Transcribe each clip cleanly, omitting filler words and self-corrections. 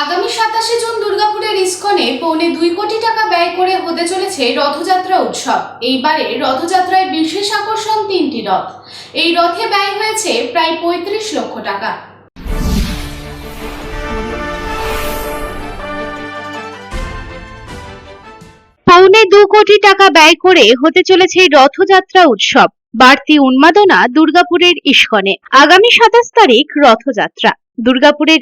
আগামী 27 জুন দুর্গাপুরের ইস্কনে 2.25 কোটি টাকা ব্যয় করে হতে চলেছে রথযাত্রা উৎসব। এইবারে রথযাত্রায় বিশেষ আকর্ষণ 3টি রথ। এই রথে ব্যয় হয়েছে প্রায় 35 লক্ষ টাকা। পৌনে 2 কোটি টাকা ব্যয় করে হতে চলেছে রথযাত্রা উৎসব। বাড়তি উন্মাদনা দুর্গাপুরের ইস্কনে। আগামী 27 তারিখ রথযাত্রা। দুর্গাপুরের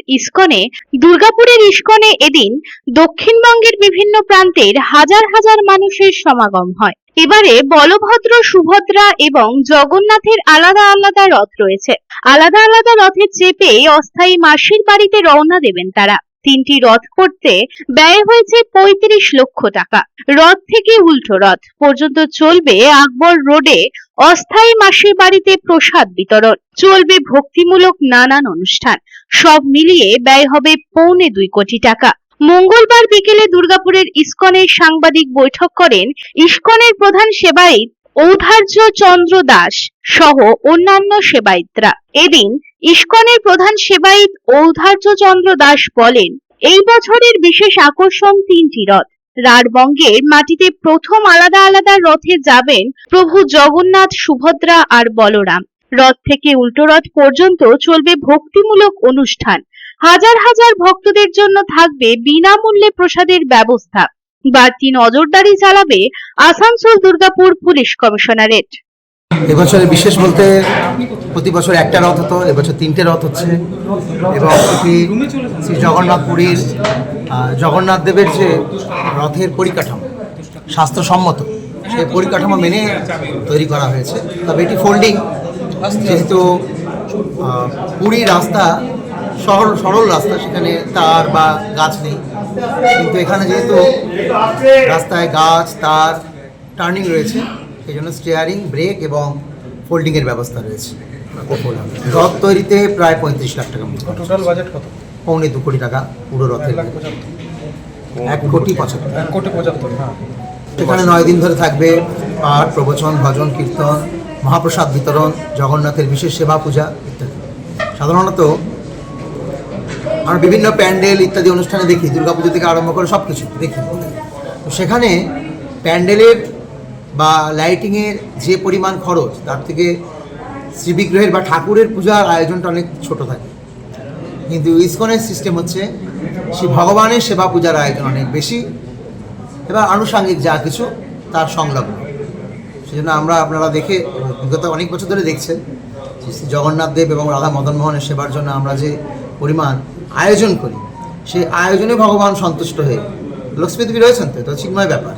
ইস্কনে এদিন দক্ষিণবঙ্গের বিভিন্ন প্রান্তের হাজার হাজার মানুষের সমাগম হয়। এবারে বলভদ্র, সুভদ্রা এবং জগন্নাথের আলাদা আলাদা রথ রয়েছে। আলাদা আলাদা রথে চেপে অস্থায়ী মাসির বাড়িতে রওনা দেবেন তারা। 3টি রথ করতে ব্যয় হয়েছে 35 লক্ষ টাকা। রথ থেকে উল্টো রথ পর্যন্ত চলবে আকবর রোডে অস্থায়ী মাসির বাড়িতে প্রসাদ বিতরণ, চলবে ভক্তিমূলক নানান অনুষ্ঠান। সব মিলিয়ে ব্যয় হবে 2.25 কোটি টাকা। মঙ্গলবার বিকেলে দুর্গাপুরের ইস্কনের সাংবাদিক বৈঠক করেন ইস্কনের প্রধান সেবায়িত ঔদার্য চন্দ্র দাস সহ অন্যান্য সেবায়িতরা। এদিন ইস্কনের প্রধান সেবায়িত ঔদার্য চন্দ্র দাস বলেন, এই বছরের বিশেষ আকর্ষণ 3টি রথ। রাঢ়বঙ্গের মাটিতে প্রথম আলাদা আলাদা রথে যাবেন প্রভু জগন্নাথ, সুভদ্রা আর বলরাম। রথ থেকে উল্টো রথ পর্যন্ত চলবে ভক্তিমূলক অনুষ্ঠান। হাজার হাজার ভক্তদের জন্য থাকবে বিনামূল্যে প্রসাদের ব্যবস্থা। বাড়তি নজরদারি চালাবে আসানসোল দুর্গাপুর পুলিশ কমিশনারেট। এবছরের বিশেষ বলতে প্রতি বছর একটা রথ হতো, এবছর 3টে রথ হচ্ছে এবং এটি শ্রী জগন্নাথ পুরীর জগন্নাথ দেবের যে রথের পরিকাঠামো স্বাস্থ্যসম্মত, সেই পরিকাঠামো মেনে তৈরি করা হয়েছে। তবে এটি ফোল্ডিং, যেহেতু পুরীর রাস্তা সরল রাস্তা, সেখানে তার বা গাছ নেই, কিন্তু এখানে যেহেতু রাস্তায় গাছ, তার, টার্নিং রয়েছে, সেই জন্য স্টিয়ারিং, ব্রেক এবং ফোল্ডিংয়ের ব্যবস্থা রয়েছে। রথ তৈরিতে প্রায় 35 লাখ টাকা। টোটাল বাজেট কত? 2.25 কোটি টাকা পুরো রথের। 1,75,00,000। এখানে 9 দিন ধরে থাকবে পাঠ, প্রবচন, ভজন, কীর্তন, মহাপ্রসাদ বিতরণ, জগন্নাথের বিশেষ সেবা, পূজা ইত্যাদি। সাধারণত আমরা বিভিন্ন প্যান্ডেল ইত্যাদি অনুষ্ঠানে দেখি, দুর্গাপুজো থেকে আরম্ভ করে সব কিছু দেখি। তো সেখানে প্যান্ডেলের বা লাইটিংয়ের যে পরিমাণ খরচ, তার থেকে শ্রীবিগ্রহের বা ঠাকুরের পূজার আয়োজনটা অনেক ছোট থাকে। কিন্তু ইস্কনের সিস্টেম হচ্ছে শ্রী ভগবানের সেবা পূজার আয়োজন অনেক বেশি এবং আনুষঙ্গিক যা কিছু তার সংলগ্ন। সেজন্য আপনারা দেখে বিগত অনেক বছর ধরে দেখছেন শ্রী জগন্নাথ দেব এবং রাধা মদন মোহনের সেবার জন্য আমরা যে পরিমাণ আয়োজন করি, সেই আয়োজনে ভগবান সন্তুষ্ট হয়ে লক্ষ্মীদেবী রয়েছেন, তো এটা চিন্ময় ব্যাপার।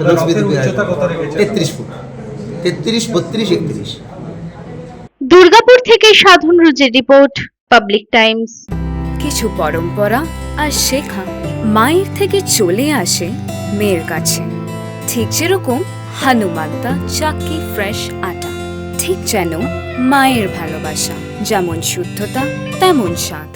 লক্ষ্মীদেবী 33 ফুট, 33, 32, 31। দুর্গাপুর থেকে সাধন রুজের রিপোর্ট, পাবলিক টাইমস। কিছু পরম্পরা আর শেখা মায়ের থেকে চলে আসে মেয়ের কাছে। ঠিক যেরকম হনুমান্তা চাক্কি ফ্রেশ আটা, ঠিক যেন মায়ের ভালোবাসা, যেমন শুদ্ধতা তেমন স্বাদ।